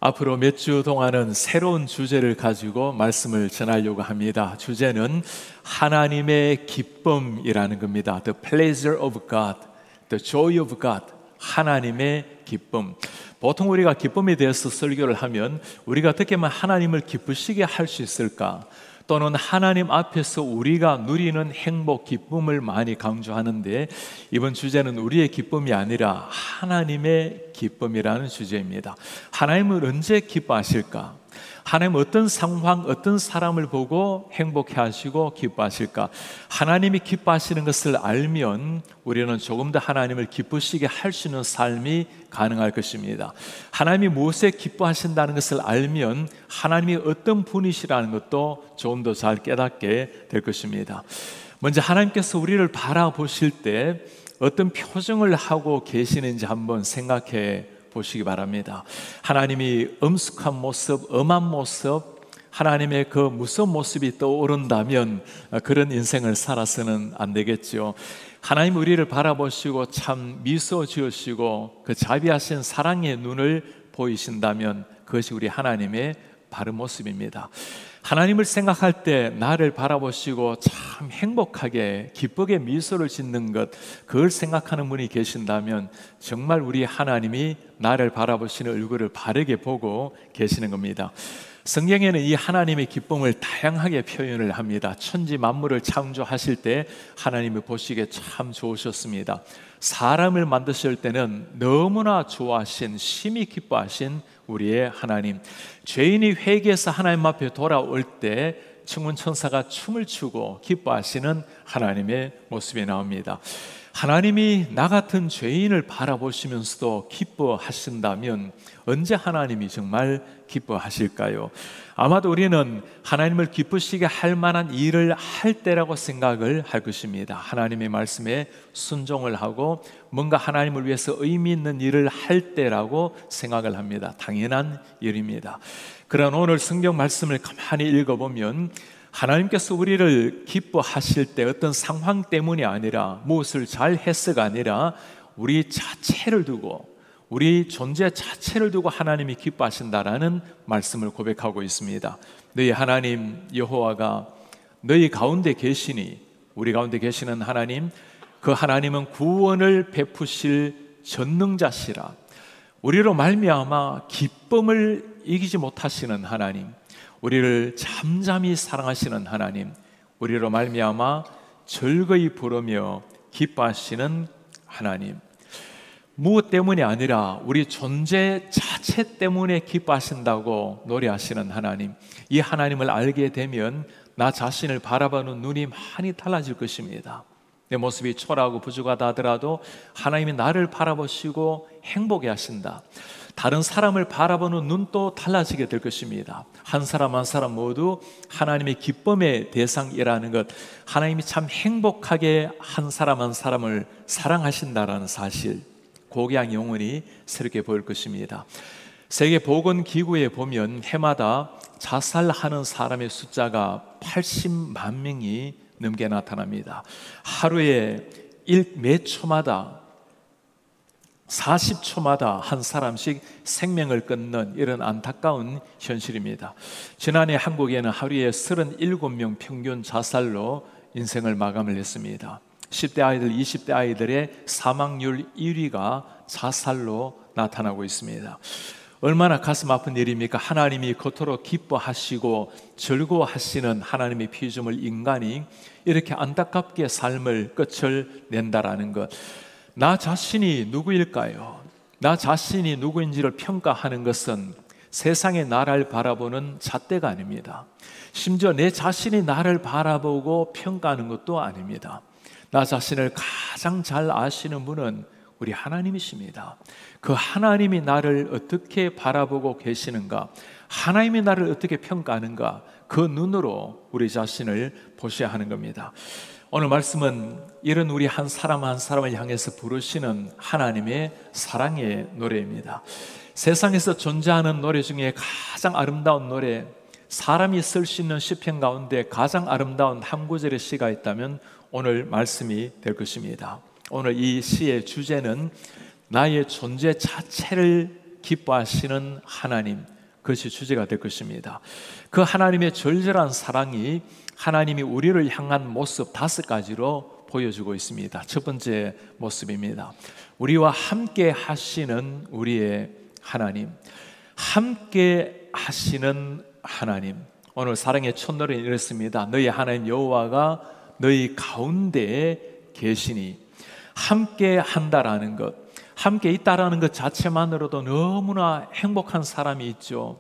앞으로 몇 주 동안은 새로운 주제를 가지고 말씀을 전하려고 합니다. 주제는 하나님의 기쁨이라는 겁니다. The pleasure of God, the joy of God. 하나님의 기쁨. 보통 우리가 기쁨에 대해서 설교를 하면 우리가 어떻게만 하나님을 기쁘시게 할 수 있을까? 또는 하나님 앞에서 우리가 누리는 행복, 기쁨을 많이 강조하는데, 이번 주제는 우리의 기쁨이 아니라 하나님의 기쁨이라는 주제입니다. 하나님은 언제 기뻐하실까? 하나님은 어떤 상황, 어떤 사람을 보고 행복해 하시고 기뻐하실까? 하나님이 기뻐하시는 것을 알면 우리는 조금 더 하나님을 기쁘시게 할 수 있는 삶이 가능할 것입니다. 하나님이 무엇에 기뻐하신다는 것을 알면 하나님이 어떤 분이시라는 것도 조금 더 잘 깨닫게 될 것입니다. 먼저 하나님께서 우리를 바라보실 때 어떤 표정을 하고 계시는지 한번 생각해 보시기 바랍니다. 하나님이 엄숙한 모습, 엄한 모습, 하나님의 그 무서운 모습이 떠오른다면 그런 인생을 살아서는 안 되겠죠. 하나님 우리를 바라보시고 참 미소 지으시고 그 자비하신 사랑의 눈을 보이신다면 그것이 우리 하나님의 바른 모습입니다. 하나님을 생각할 때 나를 바라보시고 참 행복하게 기쁘게 미소를 짓는 것, 그걸 생각하는 분이 계신다면 정말 우리 하나님이 나를 바라보시는 얼굴을 바르게 보고 계시는 겁니다. 성경에는 이 하나님의 기쁨을 다양하게 표현을 합니다. 천지 만물을 창조하실 때 하나님이 보시기에 참 좋으셨습니다. 사람을 만드실 때는 너무나 좋아하신, 심히 기뻐하신 우리의 하나님. 죄인이 회개해서 하나님 앞에 돌아올 때 천군천사가 춤을 추고 기뻐하시는 하나님의 모습이 나옵니다. 하나님이 나 같은 죄인을 바라보시면서도 기뻐하신다면 언제 하나님이 정말 기뻐하실까요? 아마도 우리는 하나님을 기쁘시게 할 만한 일을 할 때라고 생각을 할 것입니다. 하나님의 말씀에 순종을 하고 뭔가 하나님을 위해서 의미 있는 일을 할 때라고 생각을 합니다. 당연한 일입니다. 그러나 오늘 성경 말씀을 가만히 읽어보면 하나님께서 우리를 기뻐하실 때 어떤 상황 때문이 아니라 무엇을 잘 했어가 아니라 우리 자체를 두고, 우리 존재 자체를 두고 하나님이 기뻐하신다라는 말씀을 고백하고 있습니다. 너희 하나님 여호와가 너희 가운데 계시니, 우리 가운데 계시는 하나님, 그 하나님은 구원을 베푸실 전능자시라. 우리로 말미암아 기쁨을 이기지 못하시는 하나님, 우리를 잠잠히 사랑하시는 하나님, 우리로 말미암아 즐거이 부르며 기뻐하시는 하나님. 무엇 때문이 아니라 우리 존재 자체 때문에 기뻐하신다고 노래하시는 하나님. 이 하나님을 알게 되면 나 자신을 바라보는 눈이 많이 달라질 것입니다. 내 모습이 초라하고 부족하다 하더라도 하나님이 나를 바라보시고 행복해 하신다. 다른 사람을 바라보는 눈도 달라지게 될 것입니다. 한 사람 한 사람 모두 하나님의 기쁨의 대상이라는 것, 하나님이 참 행복하게 한 사람 한 사람을 사랑하신다라는 사실, 고귀한 영혼이 새롭게 보일 것입니다. 세계보건기구에 보면 해마다 자살하는 사람의 숫자가 80만 명이 넘게 나타납니다. 하루에 몇 초마다 40초마다 한 사람씩 생명을 끊는 이런 안타까운 현실입니다. 지난해 한국에는 하루에 37명 평균 자살로 인생을 마감을 했습니다. 10대 아이들, 20대 아이들의 사망률 1위가 자살로 나타나고 있습니다. 얼마나 가슴 아픈 일입니까? 하나님이 그토록 기뻐하시고 즐거워하시는 하나님의 피조물 인간이 이렇게 안타깝게 삶을 끝을 낸다라는 것. 나 자신이 누구일까요? 나 자신이 누구인지를 평가하는 것은 세상의 나를 바라보는 잣대가 아닙니다. 심지어 내 자신이 나를 바라보고 평가하는 것도 아닙니다. 나 자신을 가장 잘 아시는 분은 우리 하나님이십니다. 그 하나님이 나를 어떻게 바라보고 계시는가, 하나님이 나를 어떻게 평가하는가, 그 눈으로 우리 자신을 보셔야 하는 겁니다. 오늘 말씀은 이런 우리 한 사람 한 사람을 향해서 부르시는 하나님의 사랑의 노래입니다. 세상에서 존재하는 노래 중에 가장 아름다운 노래, 사람이 쓸 수 있는 시편 가운데 가장 아름다운 한 구절의 시가 있다면 오늘 말씀이 될 것입니다. 오늘 이 시의 주제는 나의 존재 자체를 기뻐하시는 하나님, 그것이 주제가 될 것입니다. 그 하나님의 절절한 사랑이 하나님이 우리를 향한 모습 5가지로 보여주고 있습니다. 첫 번째 모습입니다. 우리와 함께 하시는 우리의 하나님. 함께 하시는 하나님. 오늘 사랑의 첫노래는 이렇습니다. 너희 하나님 여호와가 너희 가운데에 계시니. 함께 한다라는 것, 함께 있다라는 것 자체만으로도 너무나 행복한 사람이 있죠.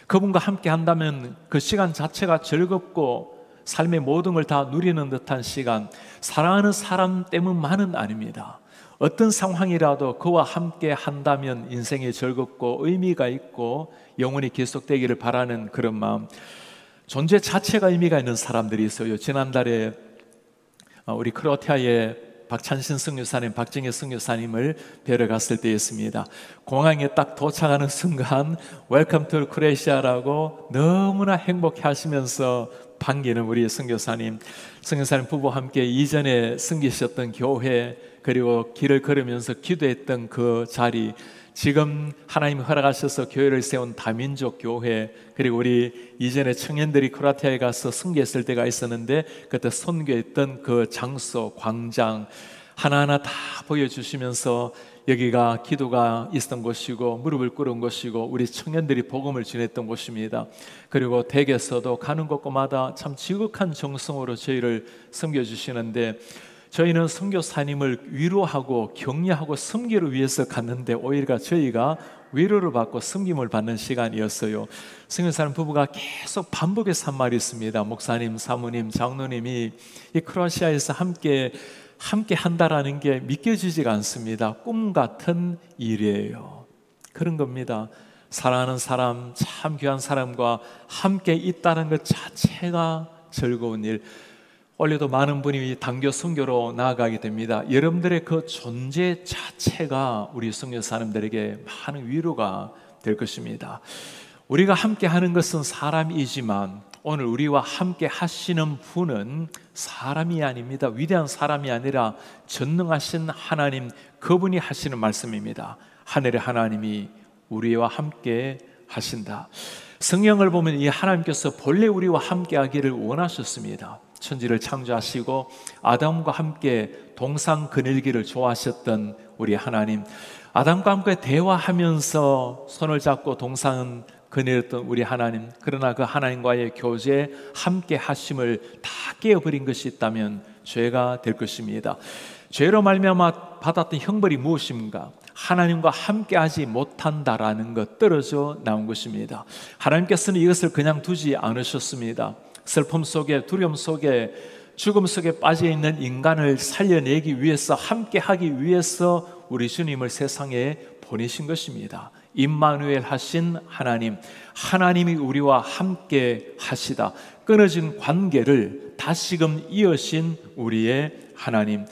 그분과 함께 한다면 그 시간 자체가 즐겁고 삶의 모든 걸 다 누리는 듯한 시간, 사랑하는 사람 때문만은 아닙니다. 어떤 상황이라도 그와 함께 한다면 인생이 즐겁고 의미가 있고 영원히 계속되기를 바라는 그런 마음, 존재 자체가 의미가 있는 사람들이 있어요. 지난달에 우리 크로아티아의 박찬신 선교사님, 박정혜 선교사님을 뵈러 갔을 때였습니다. 공항에 딱 도착하는 순간 웰컴 투 크로에시아라고 너무나 행복해 하시면서 반기는 우리 선교사님 부부와 함께 이전에 섬기셨던 교회, 그리고 길을 걸으면서 기도했던 그 자리, 지금 하나님이 허락하셔서 교회를 세운 다민족 교회, 그리고 우리 이전에 청년들이 크로아티아에 가서 선교했을 때가 있었는데 그때 선교했던 그 장소, 광장 하나하나 다 보여주시면서 여기가 기도가 있었던 곳이고 무릎을 꿇은 곳이고 우리 청년들이 복음을 전했던 곳입니다. 그리고 댁에서도 가는 곳마다 참 지극한 정성으로 저희를 섬겨주시는데, 저희는 선교사님을 위로하고 격려하고 섬기를 위해서 갔는데 오히려 저희가 위로를 받고 섬김을 받는 시간이었어요. 선교사님 부부가 계속 반복해서 한 말이 있습니다. 목사님, 사모님, 장로님이 이 크로아시아에서 함께 한다라는 게 믿겨지지가 않습니다. 꿈 같은 일이에요. 그런 겁니다. 사랑하는 사람, 참 귀한 사람과 함께 있다는 것 자체가 즐거운 일. 원래도 많은 분이 단교 선교로 나아가게 됩니다. 여러분들의 그 존재 자체가 우리 선교사님들에게 많은 위로가 될 것입니다. 우리가 함께 하는 것은 사람이지만 오늘 우리와 함께 하시는 분은 사람이 아닙니다. 위대한 사람이 아니라 전능하신 하나님, 그분이 하시는 말씀입니다. 하늘의 하나님이 우리와 함께 하신다. 성경을 보면 이 하나님께서 본래 우리와 함께 하기를 원하셨습니다. 천지를 창조하시고 아담과 함께 동상 거닐기를 좋아하셨던 우리 하나님, 아담과 함께 대화하면서 손을 잡고 동상 거닐었던 우리 하나님, 그러나 그 하나님과의 교제, 함께 하심을 다 깨어버린 것이 있다면 죄가 될 것입니다. 죄로 말미암아 받았던 형벌이 무엇인가? 하나님과 함께하지 못한다라는 것, 떨어져 나온 것입니다. 하나님께서는 이것을 그냥 두지 않으셨습니다. 슬픔 속에, 두려움 속에, 죽음 속에 빠져있는 인간을 살려내기 위해서, 함께하기 위해서 우리 주님을 세상에 보내신 것입니다. 임마누엘 하신 하나님, 하나님이 우리와 함께 하시다. 끊어진 관계를 다시금 이으신 우리의 하나님,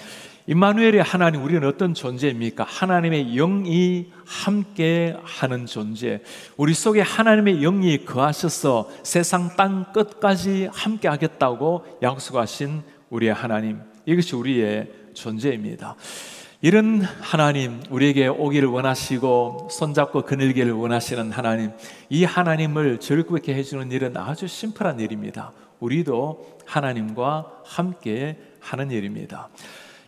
임마누엘의 하나님, 우리는 어떤 존재입니까? 하나님의 영이 함께 하는 존재. 우리 속에 하나님의 영이 거하셔서 세상 땅 끝까지 함께 하겠다고 약속하신 우리의 하나님, 이것이 우리의 존재입니다. 이런 하나님, 우리에게 오기를 원하시고 손잡고 거닐기를 원하시는 하나님, 이 하나님을 즐겁게 해주는 일은 아주 심플한 일입니다. 우리도 하나님과 함께 하는 일입니다.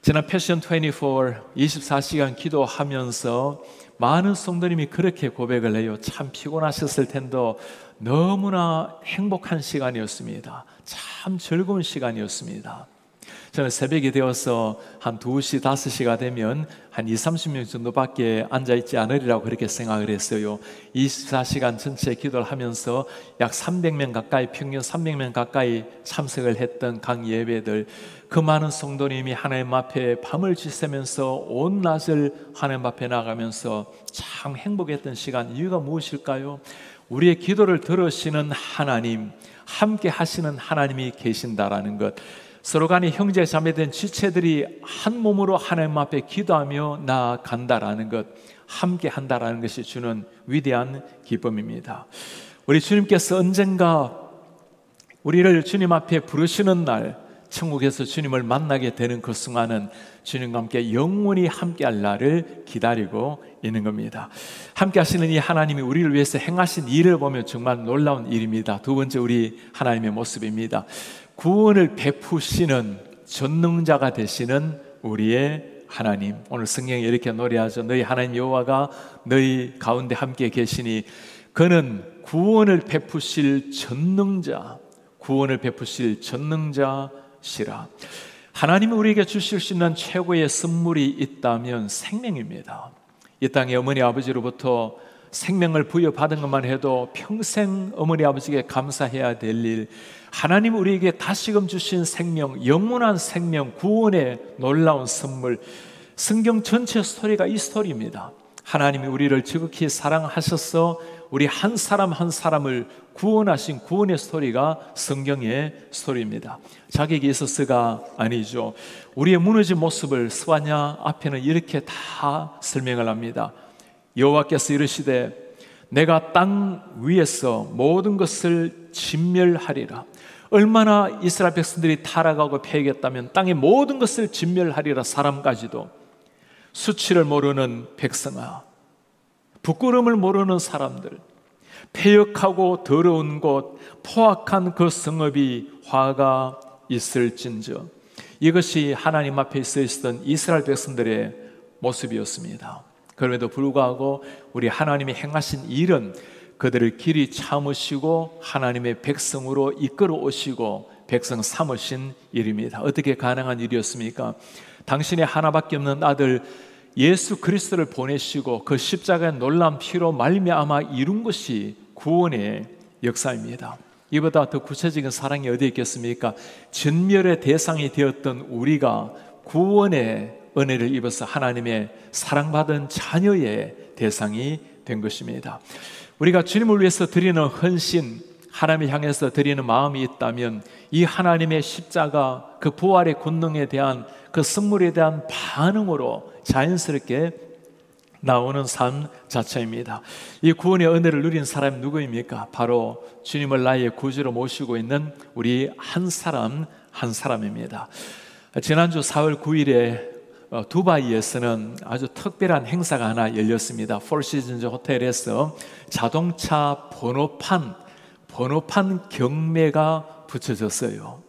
지난 패션 24, 24시간 기도하면서 많은 성도님이 그렇게 고백을 해요. 참 피곤하셨을 텐데 너무나 행복한 시간이었습니다. 참 즐거운 시간이었습니다. 저는 새벽이 되어서 한 2시, 5시가 되면 한 20, 30명 정도밖에 앉아있지 않으리라고 그렇게 생각을 했어요. 24시간 전체 기도를 하면서 약 300명 가까이, 평균 300명 가까이 참석을 했던 각 예배들, 그 많은 성도님이 하나님 앞에 밤을 지새면서 온 낮을 하나님 앞에 나가면서 참 행복했던 시간, 이유가 무엇일까요? 우리의 기도를 들으시는 하나님, 함께 하시는 하나님이 계신다라는 것, 서로 간에 형제 자매된 지체들이 한 몸으로 하나님 앞에 기도하며 나아간다라는 것, 함께 한다라는 것이 주는 위대한 기쁨입니다. 우리 주님께서 언젠가 우리를 주님 앞에 부르시는 날, 천국에서 주님을 만나게 되는 그 순간은 주님과 함께 영원히 함께할 날을 기다리고 있는 겁니다. 함께 하시는 이 하나님이 우리를 위해서 행하신 일을 보면 정말 놀라운 일입니다. 두 번째, 우리 하나님의 모습입니다. 구원을 베푸시는 전능자가 되시는 우리의 하나님. 오늘 성경에 이렇게 노래하죠. 너희 하나님 여호와가 너희 가운데 함께 계시니 그는 구원을 베푸실 전능자, 구원을 베푸실 전능자시라. 하나님이 우리에게 주실 수 있는 최고의 선물이 있다면 생명입니다. 이 땅에 어머니 아버지로부터 생명을 부여받은 것만 해도 평생 어머니 아버지에게 감사해야 될 일, 하나님 우리에게 다시금 주신 생명, 영원한 생명, 구원의 놀라운 선물, 성경 전체 스토리가 이 스토리입니다. 하나님이 우리를 지극히 사랑하셔서 우리 한 사람 한 사람을 구원하신 구원의 스토리가 성경의 스토리입니다. 자격이 있어서가 아니죠. 우리의 무너진 모습을 스바냐 앞에는 이렇게 다 설명을 합니다. 여호와께서 이르시되 내가 땅 위에서 모든 것을 진멸하리라. 얼마나 이스라엘 백성들이 타락하고 패했다면 땅의 모든 것을 진멸하리라. 사람까지도. 수치를 모르는 백성아, 부끄러움을 모르는 사람들, 패역하고 더러운 곳, 포악한 그 성읍이 화가 있을진저. 이것이 하나님 앞에 서 있었던 이스라엘 백성들의 모습이었습니다. 그럼에도 불구하고 우리 하나님이 행하신 일은 그들을 길이 참으시고 하나님의 백성으로 이끌어 오시고 백성 삼으신 일입니다. 어떻게 가능한 일이었습니까? 당신의 하나밖에 없는 아들 예수 그리스도를 보내시고 그 십자가의 놀라운 피로 말미암아 이룬 것이 구원의 역사입니다. 이보다 더 구체적인 사랑이 어디 있겠습니까? 전멸의 대상이 되었던 우리가 구원의 은혜를 입어서 하나님의 사랑받은 자녀의 대상이 된 것입니다. 우리가 주님을 위해서 드리는 헌신, 하나님을 향해서 드리는 마음이 있다면 이 하나님의 십자가, 그 부활의 권능에 대한 그 선물에 대한 반응으로 자연스럽게 나오는 삶 자체입니다. 이 구원의 은혜를 누린 사람이 누구입니까? 바로 주님을 나의 구주로 모시고 있는 우리 한 사람 한 사람입니다. 지난주 4월 9일에 두바이에서는 아주 특별한 행사가 하나 열렸습니다. 포시즌즈 호텔에서 자동차 번호판 경매가 붙여졌어요.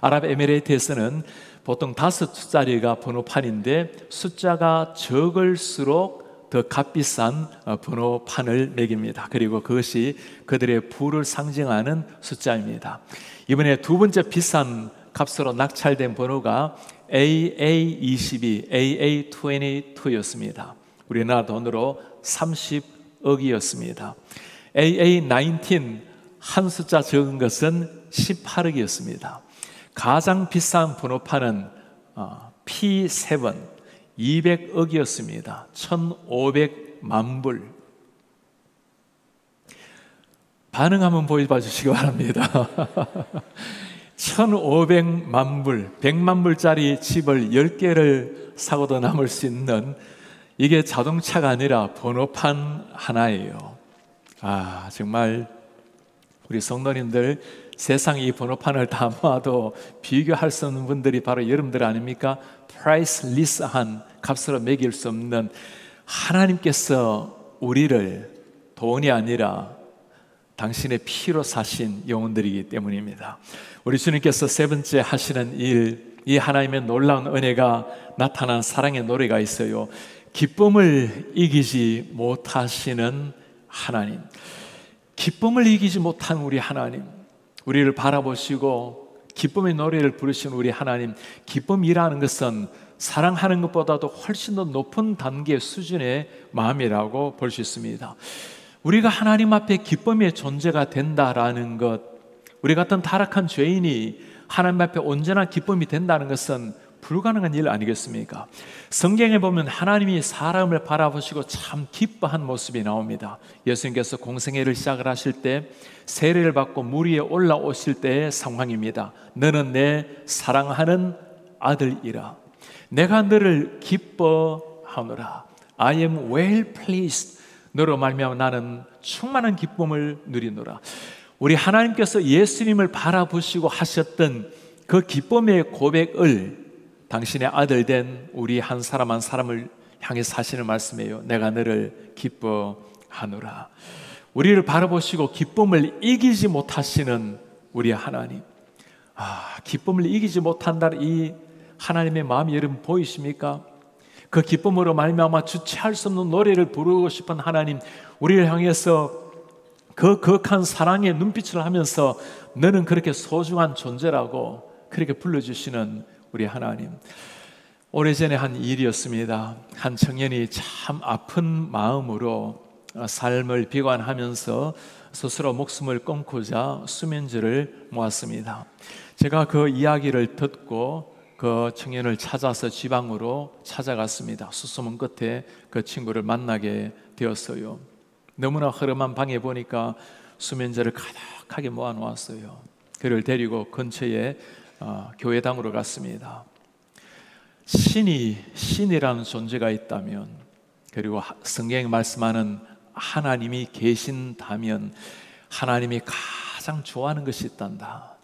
아랍에미레이트에서는 보통 5숫자리가 번호판인데 숫자가 적을수록 더 값비싼 번호판을 매깁니다. 그리고 그것이 그들의 부를 상징하는 숫자입니다. 이번에 두 번째 비싼 값으로 낙찰된 번호가 AA22, AA22였습니다. 우리나라 돈으로 30억이었습니다. AA19, 한 숫자 적은 것은 18억이었습니다. 가장 비싼 번호판은 P7, 200억이었습니다. 1,500만 불. 반응 한번 보여봐 주시기 바랍니다. 1,500만 불, 100만 불짜리 집을 10개를 사고도 남을 수 있는, 이게 자동차가 아니라 번호판 하나예요. 정말 우리 성도님들, 세상 이 번호판을 다 모아도 비교할 수 없는 분들이 바로 여러분들 아닙니까? 프라이스리스한, 값으로 매길 수 없는, 하나님께서 우리를 돈이 아니라 당신의 피로 사신 영혼들이기 때문입니다. 우리 주님께서 세 번째 하시는 일, 이 하나님의 놀라운 은혜가 나타난 사랑의 노래가 있어요. 기쁨을 이기지 못하시는 하나님. 기쁨을 이기지 못한 우리 하나님, 우리를 바라보시고 기쁨의 노래를 부르신 우리 하나님. 기쁨이라는 것은 사랑하는 것보다도 훨씬 더 높은 단계 수준의 마음이라고 볼 수 있습니다. 우리가 하나님 앞에 기쁨의 존재가 된다라는 것, 우리 같은 타락한 죄인이 하나님 앞에 온전한 기쁨이 된다는 것은 불가능한 일 아니겠습니까? 성경에 보면 하나님이 사람을 바라보시고 참 기뻐한 모습이 나옵니다. 예수님께서 공생애를 시작을 하실 때 세례를 받고 물 위에 올라오실 때의 상황입니다. 너는 내 사랑하는 아들이라. 내가 너를 기뻐하노라. I am well pleased. 너로 말미암아 나는 충만한 기쁨을 누리노라. 우리 하나님께서 예수님을 바라보시고 하셨던 그 기쁨의 고백을 당신의 아들 된 우리 한 사람 한 사람을 향해 사시는 말씀이에요. 내가 너를 기뻐하노라. 우리를 바라보시고 기쁨을 이기지 못하시는 우리 하나님, 기쁨을 이기지 못한다는 이 하나님의 마음이 여러분 보이십니까? 그 기쁨으로 말미암아 주체할 수 없는 노래를 부르고 싶은 하나님, 우리를 향해서 그 거룩한 사랑의 눈빛을 하면서 너는 그렇게 소중한 존재라고 그렇게 불러주시는 우리 하나님. 오래전에 한 일이었습니다. 한 청년이 참 아픈 마음으로 삶을 비관하면서 스스로 목숨을 끊고자 수면제를 모았습니다. 제가 그 이야기를 듣고 그 청년을 찾아서 지방으로 찾아갔습니다. 수소문 끝에 그 친구를 만나게 되었어요. 너무나 허름한 방에 보니까 수면제를 가득하게 모아놓았어요. 그를 데리고 근처에 교회당으로 갔습니다. 신이라는 존재가 있다면, 그리고 성경에 말씀하는 하나님이 계신다면 하나님이 가장 좋아하는 것이 있단다.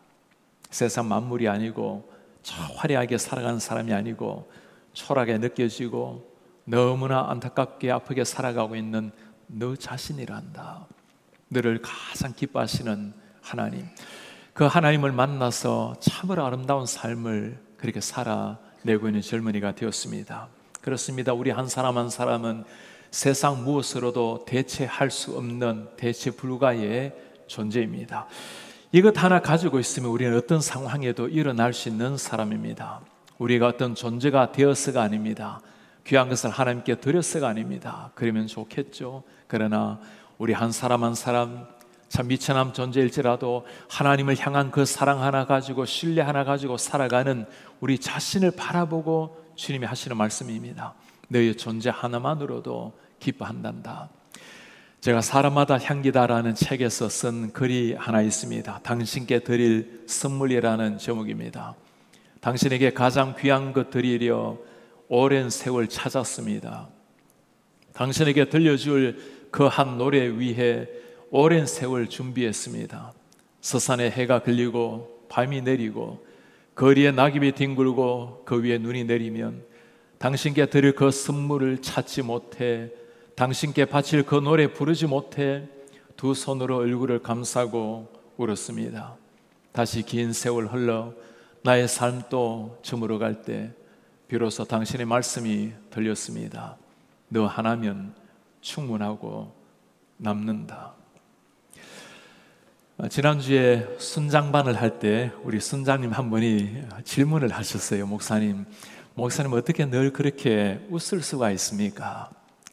세상 만물이 아니고 저 화려하게 살아가는 사람이 아니고 초라하게 느껴지고 너무나 안타깝게 아프게 살아가고 있는 너 자신이란다. 너를 가장 기뻐하시는 하나님, 그 하나님을 만나서 참으로 아름다운 삶을 그렇게 살아내고 있는 젊은이가 되었습니다. 그렇습니다. 우리 한 사람 한 사람은 세상 무엇으로도 대체할 수 없는 대체 불가의 존재입니다. 이것 하나 가지고 있으면 우리는 어떤 상황에도 일어날 수 있는 사람입니다. 우리가 어떤 존재가 되어서가 아닙니다. 귀한 것을 하나님께 드려서가 아닙니다. 그러면 좋겠죠. 그러나 우리 한 사람 한 사람 참 미천한 존재일지라도 하나님을 향한 그 사랑 하나 가지고 신뢰 하나 가지고 살아가는 우리 자신을 바라보고 주님이 하시는 말씀입니다. 너의 존재 하나만으로도 기뻐한단다. 제가 사람마다 향기다라는 책에서 쓴 글이 하나 있습니다. 당신께 드릴 선물이라는 제목입니다. 당신에게 가장 귀한 것 드리려 오랜 세월 찾았습니다. 당신에게 들려줄 그 한 노래 위해 오랜 세월 준비했습니다. 서산에 해가 걸리고 밤이 내리고 거리에 낙엽이 뒹굴고 그 위에 눈이 내리면 당신께 드릴 그 선물을 찾지 못해, 당신께 바칠 그 노래 부르지 못해 두 손으로 얼굴을 감싸고 울었습니다. 다시 긴 세월 흘러 나의 삶도 저물어 갈 때 비로소 당신의 말씀이 들렸습니다. 너 하나면 충분하고 남는다. 지난주에 순장반을 할 때 우리 순장님 한 분이 질문을 하셨어요. 목사님 어떻게 늘 그렇게 웃을 수가 있습니까?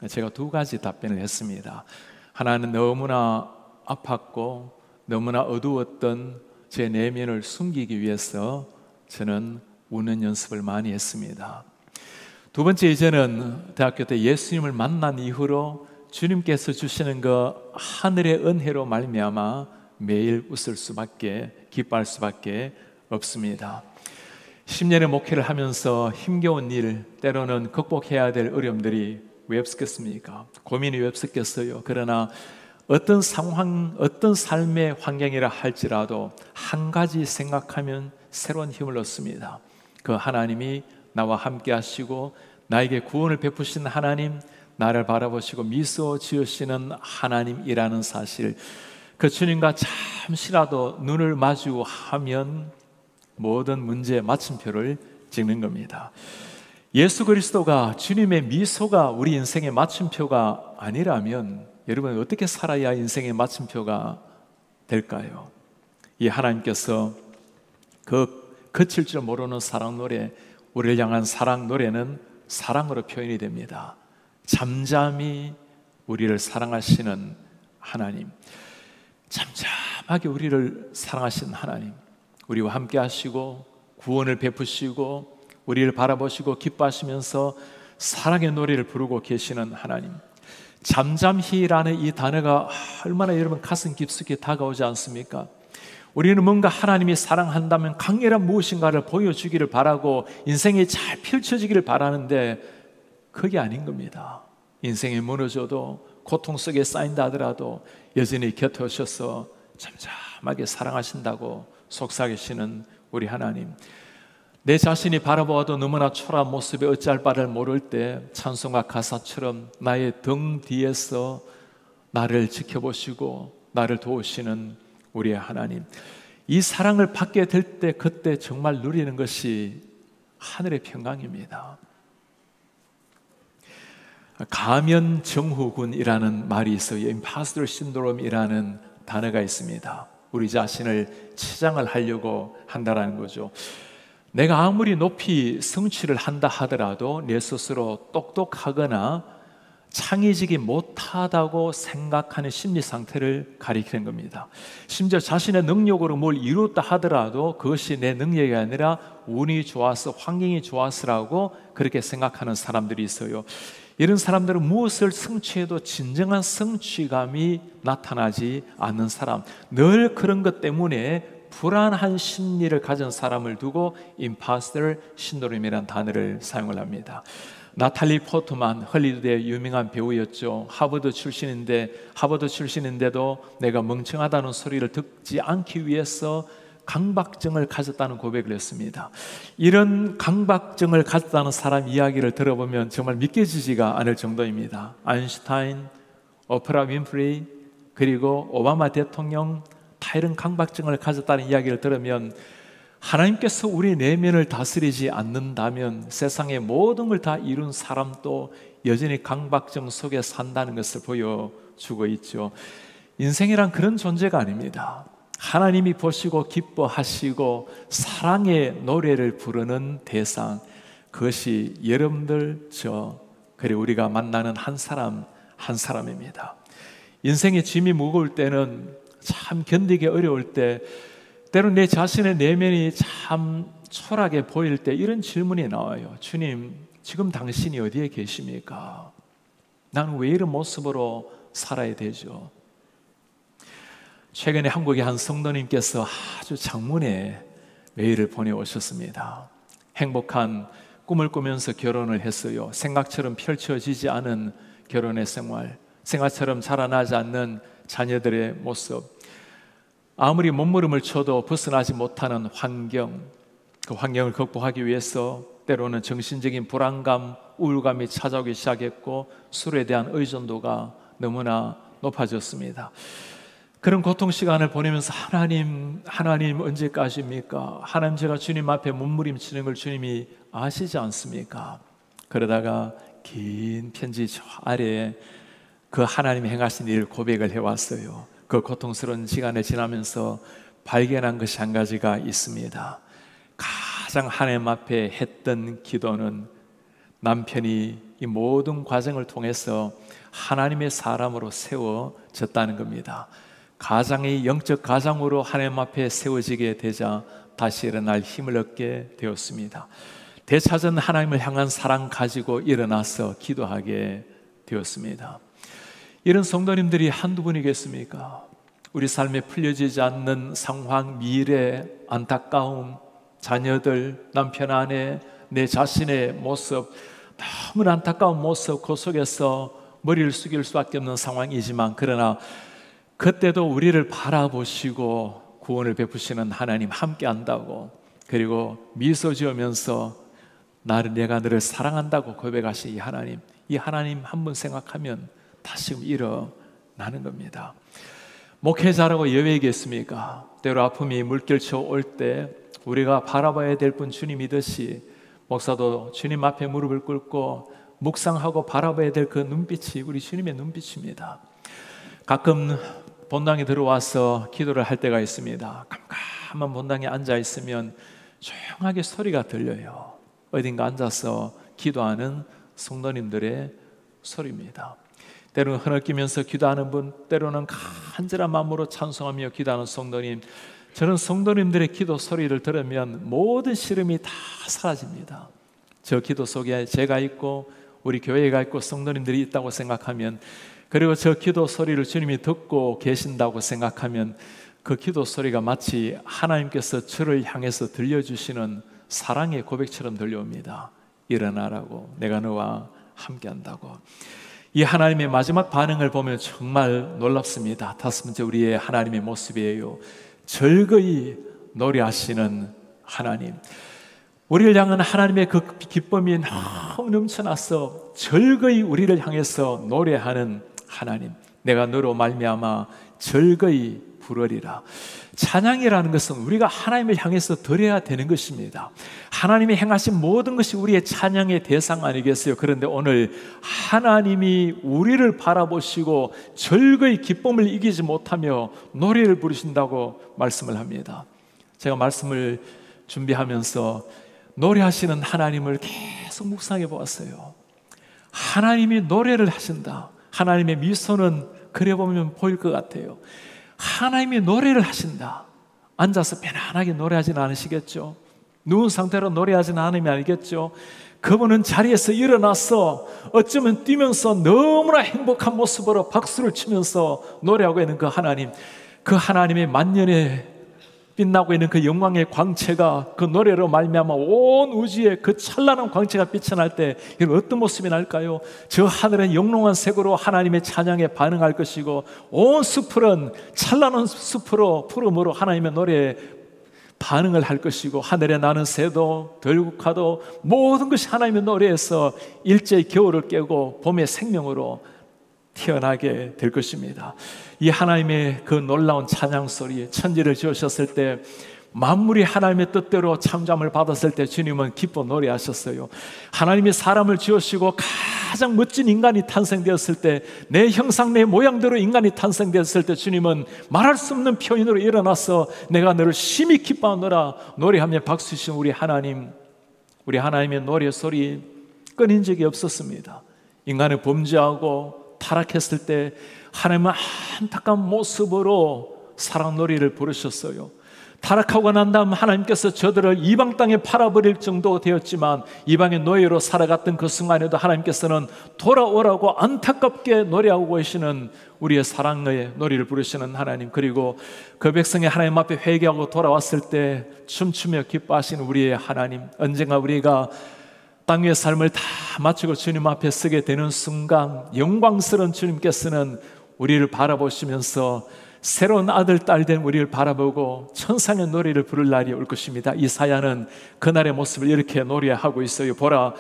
제가 두 가지 답변을 했습니다. 하나는 너무나 아팠고 너무나 어두웠던 제 내면을 숨기기 위해서 저는 웃는 연습을 많이 했습니다. 두 번째, 이제는 대학교 때 예수님을 만난 이후로 주님께서 주시는 그 하늘의 은혜로 말미암아 매일 웃을 수밖에, 기뻐할 수밖에 없습니다. 10년의 목회를 하면서 힘겨운 일, 때로는 극복해야 될 어려움들이 왜 없었겠습니까? 고민이 왜 없었겠어요? 그러나 어떤 상황, 어떤 삶의 환경이라 할지라도 한 가지 생각하면 새로운 힘을 얻습니다. 그 하나님이 나와 함께 하시고 나에게 구원을 베푸신 하나님, 나를 바라보시고 미소 지으시는 하나님이라는 사실, 그 주님과 잠시라도 눈을 마주하면 모든 문제의 마침표를 찍는 겁니다. 예수 그리스도가, 주님의 미소가 우리 인생의 마침표가 아니라면 여러분 어떻게 살아야 인생의 마침표가 될까요? 이 하나님께서 그 그칠 줄 모르는 사랑 노래, 우리를 향한 사랑 노래는 사랑으로 표현이 됩니다. 잠잠히 우리를 사랑하시는 하나님, 잠잠하게 우리를 사랑하시는 하나님, 우리와 함께 하시고 구원을 베푸시고 우리를 바라보시고 기뻐하시면서 사랑의 노래를 부르고 계시는 하나님. 잠잠히라는 이 단어가 얼마나 여러분 가슴 깊숙이 다가오지 않습니까? 우리는 뭔가 하나님이 사랑한다면 강렬한 무엇인가를 보여주기를 바라고 인생이 잘 펼쳐지기를 바라는데 그게 아닌 겁니다. 인생이 무너져도 고통 속에 쌓인다 하더라도 여전히 곁에 오셔서 잠잠하게 사랑하신다고 속삭이시는 우리 하나님, 내 자신이 바라보아도 너무나 초라한 모습에 어찌할 바를 모를 때 찬송가 가사처럼 나의 등 뒤에서 나를 지켜보시고 나를 도우시는 우리의 하나님, 이 사랑을 받게 될 때 그때 정말 누리는 것이 하늘의 평강입니다. 가면증후군이라는 말이 있어요. 임파스터 신드롬이라는 단어가 있습니다. 우리 자신을 치장을 하려고 한다는 거죠. 내가 아무리 높이 성취를 한다 하더라도 내 스스로 똑똑하거나 창의적이 못하다고 생각하는 심리 상태를 가리키는 겁니다. 심지어 자신의 능력으로 뭘 이뤘다 하더라도 그것이 내 능력이 아니라 운이 좋아서 환경이 좋아서라고 그렇게 생각하는 사람들이 있어요. 이런 사람들은 무엇을 성취해도 진정한 성취감이 나타나지 않는 사람, 늘 그런 것 때문에 불안한 심리를 가진 사람을 두고 임파스터 신드롬이라는 단어를 사용을 합니다. 나탈리 포트만, 헐리우드의 유명한 배우였죠. 하버드 출신인데도 내가 멍청하다는 소리를 듣지 않기 위해서 강박증을 가졌다는 고백을 했습니다. 이런 강박증을 가졌다는 사람 이야기를 들어보면 정말 믿겨지지가 않을 정도입니다. 아인슈타인, 오프라 윈프리, 그리고 오바마 대통령 다 이런 강박증을 가졌다는 이야기를 들으면 하나님께서 우리 내면을 다스리지 않는다면 세상의 모든 걸 다 이룬 사람도 여전히 강박증 속에 산다는 것을 보여주고 있죠. 인생이란 그런 존재가 아닙니다. 하나님이 보시고 기뻐하시고 사랑의 노래를 부르는 대상, 그것이 여러분들, 그리고 우리가 만나는 한 사람 한 사람입니다. 인생의 짐이 무거울 때는, 참 견디기 어려울 때, 때로는 내 자신의 내면이 참 초라하게 보일 때 이런 질문이 나와요. 주님, 지금 당신이 어디에 계십니까? 나는 왜 이런 모습으로 살아야 되죠? 최근에 한국의 한 성도님께서 아주 장문의 메일을 보내오셨습니다. 행복한 꿈을 꾸면서 결혼을 했어요. 생각처럼 펼쳐지지 않은 결혼의 생활처럼 자라나지 않는 자녀들의 모습, 아무리 몸부림을 쳐도 벗어나지 못하는 환경, 그 환경을 극복하기 위해서 때로는 정신적인 불안감, 우울감이 찾아오기 시작했고 술에 대한 의존도가 너무나 높아졌습니다. 그런 고통 시간을 보내면서 하나님 언제까지입니까? 하나님, 제가 주님 앞에 몸부림치는 걸 주님이 아시지 않습니까? 그러다가 긴 편지 저 아래에 그 하나님이 행하신 일 고백을 해왔어요. 그 고통스러운 시간을 지나면서 발견한 것이 한 가지가 있습니다. 가장 하나님 앞에 했던 기도는 남편이 이 모든 과정을 통해서 하나님의 사람으로 세워졌다는 겁니다. 가장이 영적 가장으로 하나님 앞에 세워지게 되자 다시 일어날 힘을 얻게 되었습니다. 되찾은 하나님을 향한 사랑 가지고 일어나서 기도하게 되었습니다. 이런 성도님들이 한두 분이겠습니까? 우리 삶에 풀려지지 않는 상황, 미래, 안타까움, 자녀들, 남편, 아내, 내 자신의 모습, 너무 안타까운 모습, 그 속에서 머리를 숙일 수밖에 없는 상황이지만, 그러나 그때도 우리를 바라보시고 구원을 베푸시는 하나님 함께 한다고, 그리고 미소 지으면서 내가 너를 사랑한다고 고백하신 이 하나님 한 번 생각하면 다시금 일어나는 겁니다. 목회자라고 여외이겠습니까? 때로 아픔이 물결쳐 올 때 우리가 바라봐야 될 분 주님이듯이 목사도 주님 앞에 무릎을 꿇고 묵상하고 바라봐야 될 그 눈빛이 우리 주님의 눈빛입니다. 가끔 본당에 들어와서 기도를 할 때가 있습니다. 깜깜한 본당에 앉아 있으면 조용하게 소리가 들려요. 어딘가 앉아서 기도하는 성도님들의 소리입니다. 때로는 흐느끼면서 기도하는 분, 때로는 간절한 마음으로 찬송하며 기도하는 성도님, 저는 성도님들의 기도 소리를 들으면 모든 시름이 다 사라집니다. 저 기도 속에 제가 있고 우리 교회가 있고 성도님들이 있다고 생각하면, 그리고 저 기도 소리를 주님이 듣고 계신다고 생각하면 그 기도 소리가 마치 하나님께서 저를 향해서 들려주시는 사랑의 고백처럼 들려옵니다. 일어나라고, 내가 너와 함께한다고. 이 하나님의 마지막 반응을 보면 정말 놀랍습니다. 다섯 번째 우리의 하나님의 모습이에요. 즐거이 노래하시는 하나님, 우리를 향한 하나님의 그 기쁨이 너무 넘쳐나서 즐거이 우리를 향해서 노래하는 하나님, 내가 너로 말미암아 즐거이 부르리라. 찬양이라는 것은 우리가 하나님을 향해서 드려야 되는 것입니다. 하나님이 행하신 모든 것이 우리의 찬양의 대상 아니겠어요? 그런데 오늘 하나님이 우리를 바라보시고 즐거이 기쁨을 이기지 못하며 노래를 부르신다고 말씀을 합니다. 제가 말씀을 준비하면서 노래하시는 하나님을 계속 묵상해 보았어요. 하나님이 노래를 하신다. 하나님의 미소는 그래 보면 보일 것 같아요. 하나님이 노래를 하신다. 앉아서 편안하게 노래하지는 않으시겠죠? 누운 상태로 노래하지는 않으면 알겠죠? 그분은 자리에서 일어나서 어쩌면 뛰면서 너무나 행복한 모습으로 박수를 치면서 노래하고 있는 그 하나님, 그 하나님의 만년에 빛나고 있는 그 영광의 광채가 그 노래로 말미암아 온 우주에 그 찬란한 광채가 빛이 날 때 어떤 모습이 날까요? 저 하늘은 영롱한 색으로 하나님의 찬양에 반응할 것이고 온 숲은 찬란한 숲으로 푸름으로 하나님의 노래에 반응을 할 것이고 하늘에 나는 새도 들국화도 모든 것이 하나님의 노래에서 일제히 겨울을 깨고 봄의 생명으로 태어나게 될 것입니다. 이 하나님의 그 놀라운 찬양 소리, 천지를 지으셨을 때 만물이 하나님의 뜻대로 창조함을 받았을 때 주님은 기뻐 노래하셨어요. 하나님이 사람을 지으시고 가장 멋진 인간이 탄생되었을 때, 내 형상 내 모양대로 인간이 탄생되었을 때 주님은 말할 수 없는 표현으로 일어나서 내가 너를 심히 기뻐하노라 노래하며 박수치신 우리 하나님, 우리 하나님의 노래 소리 끊인 적이 없었습니다. 인간을 범죄하고 타락했을 때 하나님은 안타까운 모습으로 사랑 노래를 부르셨어요. 타락하고 난 다음 하나님께서 저들을 이방 땅에 팔아버릴 정도 되었지만 이방의 노예로 살아갔던 그 순간에도 하나님께서는 돌아오라고 안타깝게 노래하고 계시는 우리의 사랑의 노래를 부르시는 하나님, 그리고 그 백성이 하나님 앞에 회개하고 돌아왔을 때 춤추며 기뻐하시는 우리의 하나님, 언젠가 우리가 땅 위의 삶을 다 마치고 주님 앞에 서게 되는 순간 영광스러운 주님께서는 우리를 바라보시면서 새로운 아들, 딸 된 우리를 바라보고 천상의 노래를 부를 날이 올 것입니다. 이사야는 그날의 모습을 이렇게 노래하고 있어요. 보라,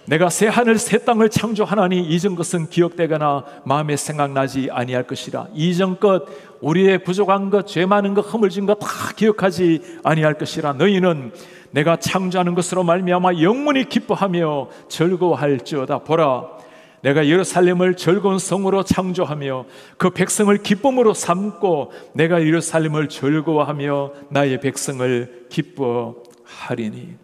내가 새 하늘 새 땅을 창조하나니 이전 것은 기억되거나 마음에 생각나지 아니할 것이라. 이전 것, 우리의 부족한 것, 죄 많은 것, 허물진 것 다 기억하지 아니할 것이라. 너희는 내가 창조하는 것으로 말미암아 영원히 기뻐하며 즐거워할지어다. 보라, 내가 예루살렘을 즐거운 성으로 창조하며 그 백성을 기쁨으로 삼고 내가 예루살렘을 즐거워하며 나의 백성을 기뻐하리니.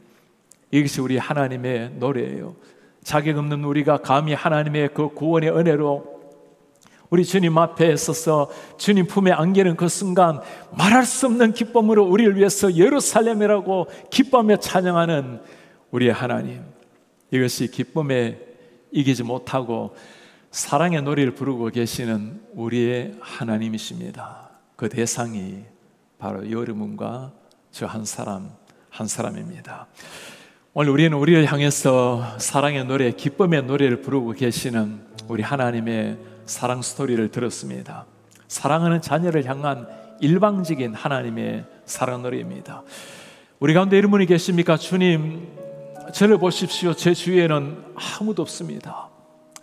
이것이 우리 하나님의 노래예요. 자격 없는 우리가 감히 하나님의 그 구원의 은혜로 우리 주님 앞에 서서 주님 품에 안기는 그 순간 말할 수 없는 기쁨으로 우리를 위해서 예루살렘이라고 기뻐하며 찬양하는 우리의 하나님, 이것이 기쁨에 이기지 못하고 사랑의 노래를 부르고 계시는 우리의 하나님이십니다. 그 대상이 바로 여러분과 저 한 사람입니다. 오늘 우리는 우리를 향해서 사랑의 노래, 기쁨의 노래를 부르고 계시는 우리 하나님의 사랑 스토리를 들었습니다. 사랑하는 자녀를 향한 일방적인 하나님의 사랑 노래입니다. 우리 가운데 이런 분이 계십니까? 주님, 저를 보십시오. 제 주위에는 아무도 없습니다.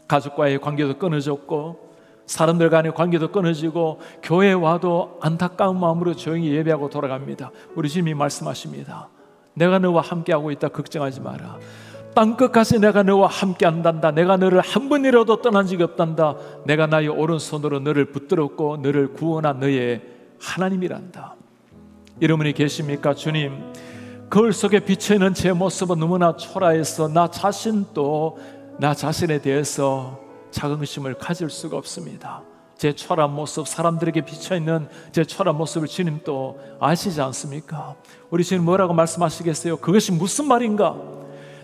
가족과의 관계도 끊어졌고 사람들 간의 관계도 끊어지고 교회에 와도 안타까운 마음으로 조용히 예배하고 돌아갑니다. 우리 주님이 말씀하십니다. 내가 너와 함께하고 있다. 걱정하지 마라. 땅끝까지 내가 너와 함께 한단다. 내가 너를 한 번이라도 떠난 적이 없단다. 내가 나의 오른손으로 너를 붙들었고 너를 구원한 너의 하나님이란다. 이런 분이 계십니까? 주님, 거울 속에 비춰있는 제 모습은 너무나 초라해서 나 자신도 나 자신에 대해서 자긍심을 가질 수가 없습니다. 제 초라한 모습, 사람들에게 비춰있는 제 초라한 모습을 주님도 아시지 않습니까? 우리 주님 뭐라고 말씀하시겠어요? 그것이 무슨 말인가?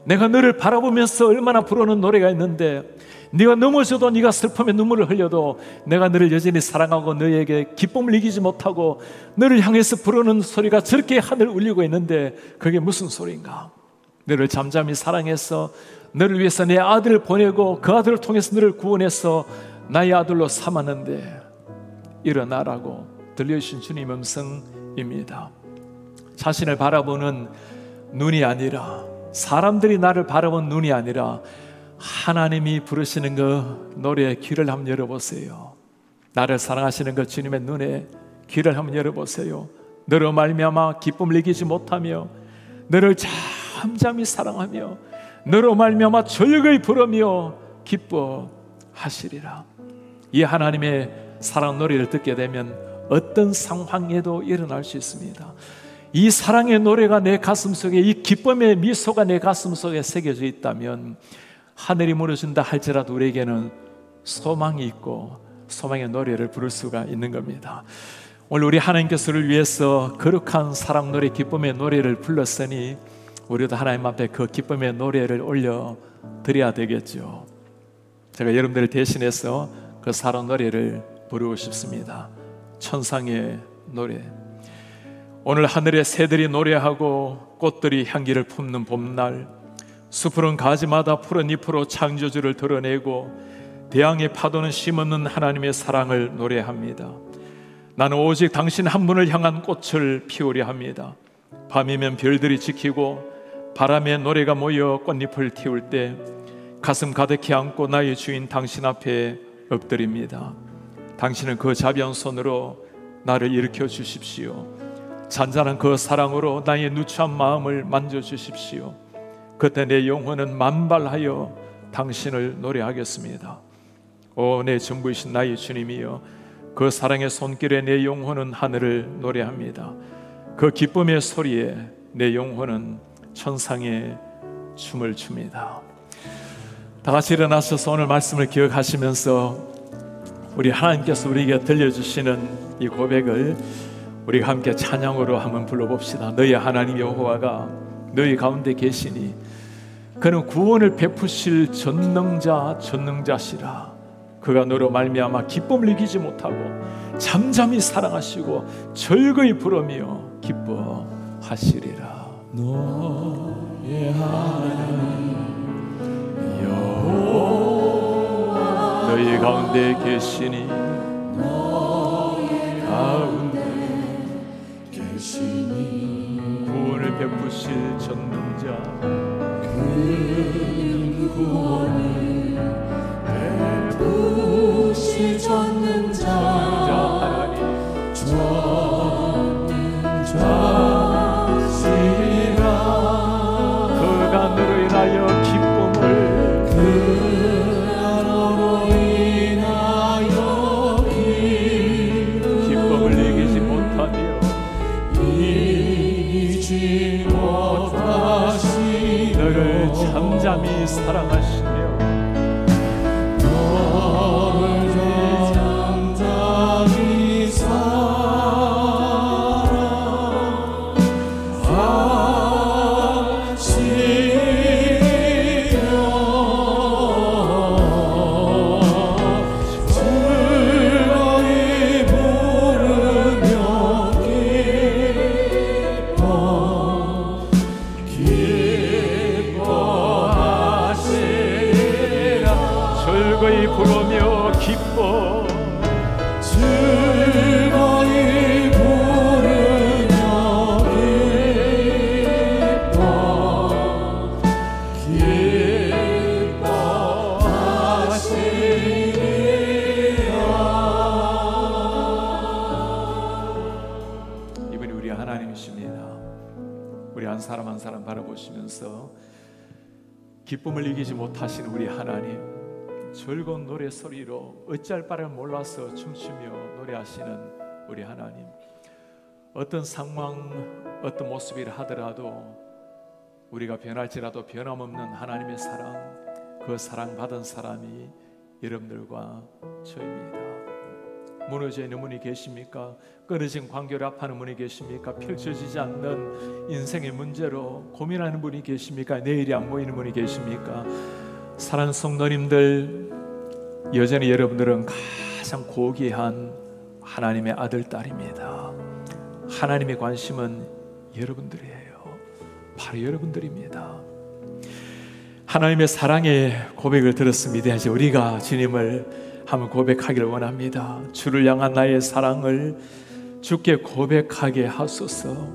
내가 너를 바라보면서 얼마나 부르는 노래가 있는데, 네가 넘어져도, 네가 슬픔에 눈물을 흘려도 내가 너를 여전히 사랑하고 너에게 기쁨을 이기지 못하고 너를 향해서 부르는 소리가 저렇게 하늘 울리고 있는데 그게 무슨 소리인가? 너를 잠잠히 사랑해서 너를 위해서 내 아들을 보내고 그 아들을 통해서 너를 구원해서 나의 아들로 삼았는데 일어나라고 들려주신 주님 음성입니다. 자신을 바라보는 눈이 아니라, 사람들이 나를 바라본 눈이 아니라 하나님이 부르시는 그 노래에 귀를 한번 열어보세요. 나를 사랑하시는 그 주님의 눈에 귀를 한번 열어보세요. 너로 말미암아 기쁨을 이기지 못하며 너를 잠잠히 사랑하며 너로 말미암아 즐거이 부르며 기뻐하시리라. 이 하나님의 사랑 노래를 듣게 되면 어떤 상황에도 일어날 수 있습니다. 이 사랑의 노래가 내 가슴속에, 이 기쁨의 미소가 내 가슴속에 새겨져 있다면 하늘이 무너진다 할지라도 우리에게는 소망이 있고 소망의 노래를 부를 수가 있는 겁니다. 오늘 우리 하나님께서 우리를 위해서 거룩한 사랑 노래, 기쁨의 노래를 불렀으니 우리도 하나님 앞에 그 기쁨의 노래를 올려드려야 되겠죠. 제가 여러분들을 대신해서 그 사랑 노래를 부르고 싶습니다. 천상의 노래. 오늘 하늘의 새들이 노래하고 꽃들이 향기를 품는 봄날, 숲푸른 가지마다 푸른 잎으로 창조주를 드러내고 대양의 파도는 심없는 하나님의 사랑을 노래합니다. 나는 오직 당신 한 분을 향한 꽃을 피우려 합니다. 밤이면 별들이 지키고 바람에 노래가 모여 꽃잎을 틔울 때 가슴 가득히 안고 나의 주인 당신 앞에 엎드립니다. 당신은 그 자비한 손으로 나를 일으켜 주십시오. 잔잔한 그 사랑으로 나의 누추한 마음을 만져주십시오. 그때 내 영혼은 만발하여 당신을 노래하겠습니다. 오, 내 전부이신 나의 주님이여, 그 사랑의 손길에 내 영혼은 하늘을 노래합니다. 그 기쁨의 소리에 내 영혼은 천상의 춤을 춥니다. 다 같이 일어나셔서 오늘 말씀을 기억하시면서 우리 하나님께서 우리에게 들려주시는 이 고백을 우리가 함께 찬양으로 한번 불러봅시다. 너희 하나님 여호와가 너희 가운데 계시니 그는 구원을 베푸실 전능자시라. 그가 너로 말미암아 기쁨을 이기지 못하고 잠잠히 사랑하시고 즐거이 부르며 기뻐하시리라. 너의 하나님 여호와 너희 가운데 계시니 너희 가운데 계시니 구원을 베푸실 전능자 그 구원을 베푸실 전능자 하나님 전능자시라. 그가 너로 인하여 기쁨을 기쁨을 이기지 못하며 너를 잠잠히 사랑하시며 너를 잠잠히 즐거이 부르며 기뻐 즐거이 부르며 기뻐하시리라. 이분이 우리 하나님이십니다. 우리 한 사람 한 사람 바라보시면서 기쁨을 이기지 못하신 우리 하나님, 즐거운 노래 소리로 어찌할 바를 몰라서 춤추며 노래하시는 우리 하나님, 어떤 상황, 어떤 모습이라 하더라도 우리가 변할지라도 변함없는 하나님의 사랑, 그 사랑받은 사람이 여러분들과 저입니다. 무너져 있는 분이 계십니까? 끊어진 관계를 아파하는 분이 계십니까? 펼쳐지지 않는 인생의 문제로 고민하는 분이 계십니까? 내일이 안 보이는 분이 계십니까? 사랑하는 성도님들, 여전히 여러분들은 가장 고귀한 하나님의 아들, 딸입니다. 하나님의 관심은 여러분들이에요. 바로 여러분들입니다. 하나님의 사랑의 고백을 들었습니다. 이제 우리가 주님을 한번 고백하기를 원합니다. 주를 향한 나의 사랑을 주께 고백하게 하소서.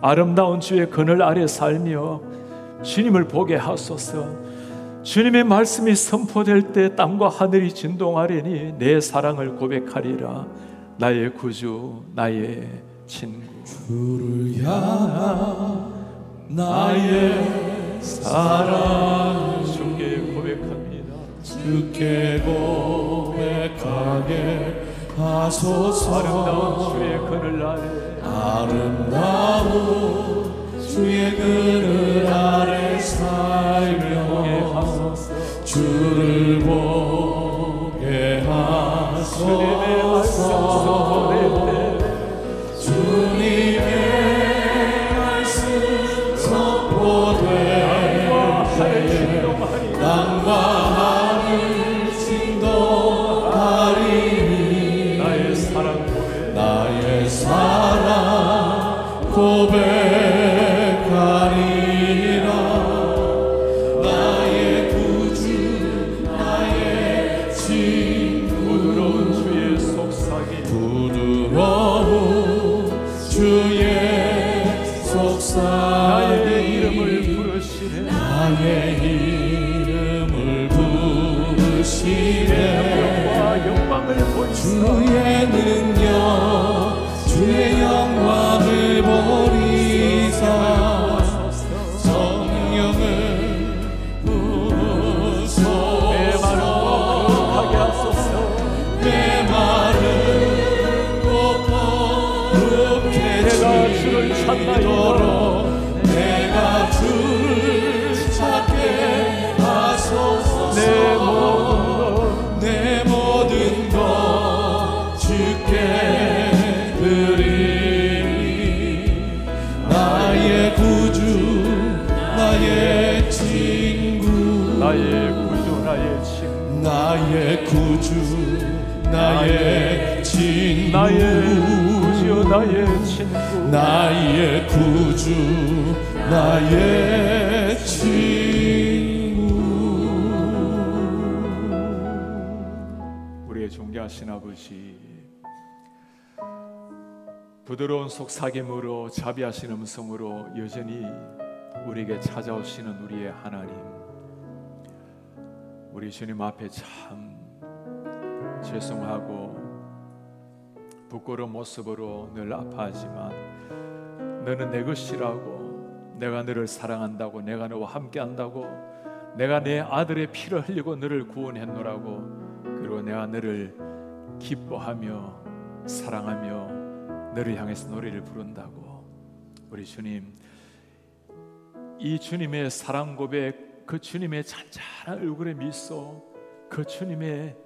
아름다운 주의 그늘 아래 살며 주님을 보게 하소서. 주님의 말씀이 선포될 때 땅과 하늘이 진동하리니 내 사랑을 고백하리라. 나의 구주, 나의 친구. 주를 향한 나의 사랑 주께 고백합니다. 주께 고백하게 하소서. 아름다운 주의 그늘 아래, 아름다운 주의 그늘 아래 살며 주를 보게 하소서. 주님의 말씀 선포될 때 땅과 하늘 진동하리니 나의 사랑 고백하리라. 나의 구주, 나의 친구. 부드러운 주의 속삭임, 부드러운 주의 속삭임. 나의 이름을 부르시네. 나의 이름을 부르시네. 영광을 보이사 주의 능력, 주의 영광을 보리사. 성령을 부으소서. 내 말을 거룩하게 하소서. 내 말을 꼭 내가 주를 거룩해지도록 내가 주를 찾게 하소서. 내 모든 것 주께 드리니 나의 구주, 나의 친구. 나의 구주, 나의 친구. 나의 구주, 나의 친구. 나의 구주, 나의 친구. 나의 구주, 나의 친구. 우리의 존귀하신 아버지, 부드러운 속삭임으로 자비하신 음성으로 여전히 우리에게 찾아오시는 우리의 하나님, 우리 주님 앞에 참 죄송하고 부끄러운 모습으로 늘 아파하지만 너는 내 것이라고, 내가 너를 사랑한다고, 내가 너와 함께한다고, 내가 내 아들의 피를 흘리고 너를 구원했노라고, 그리고 내가 너를 기뻐하며 사랑하며 너를 향해서 노래를 부른다고. 우리 주님, 이 주님의 사랑 고백, 그 주님의 잔잔한 얼굴의 미소, 그 주님의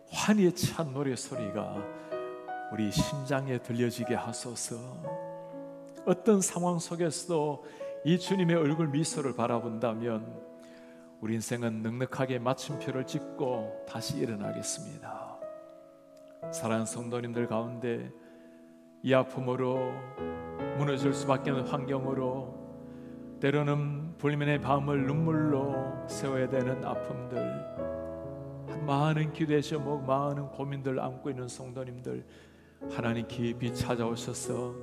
환희에 찬 노래 소리가 우리 심장에 들려지게 하소서. 어떤 상황 속에서도 이 주님의 얼굴 미소를 바라본다면 우리 인생은 넉넉하게 마침표를 찍고 다시 일어나겠습니다. 사랑하는 성도님들 가운데 이 아픔으로 무너질 수밖에 없는 환경으로, 때로는 불면의 밤을 눈물로 세워야 되는 아픔들, 많은 기도의 제목, 많은 고민들 안고 있는 성도님들, 하나님 깊이 찾아오셔서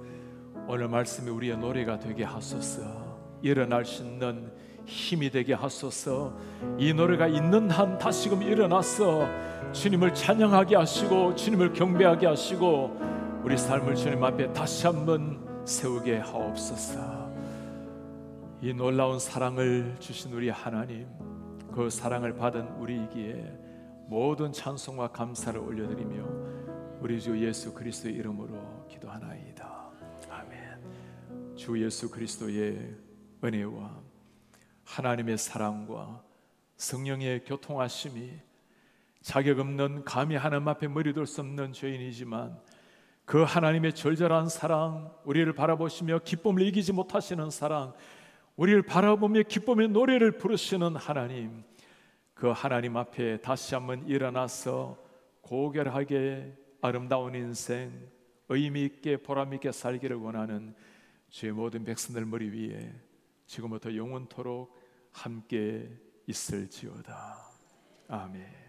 오늘 말씀이 우리의 노래가 되게 하소서. 일어날 수 있는 힘이 되게 하소서. 이 노래가 있는 한 다시금 일어나서 주님을 찬양하게 하시고 주님을 경배하게 하시고 우리 삶을 주님 앞에 다시 한번 세우게 하옵소서. 이 놀라운 사랑을 주신 우리 하나님, 그 사랑을 받은 우리이기에 모든 찬송과 감사를 올려드리며 우리 주 예수 그리스도의 이름으로 기도하나이다. 아멘. 주 예수 그리스도의 은혜와 하나님의 사랑과 성령의 교통하심이, 자격 없는 감히 하나님 앞에 머리 둘 수 없는 죄인이지만 그 하나님의 절절한 사랑, 우리를 바라보시며 기쁨을 이기지 못하시는 사랑, 우리를 바라보며 기쁨의 노래를 부르시는 하나님, 그 하나님 앞에 다시 한번 일어나서 고결하게 아름다운 인생, 의미 있게 보람 있게 살기를 원하는 주의 모든 백성들 머리 위에 지금부터 영원토록 함께 있을지어다. 아멘.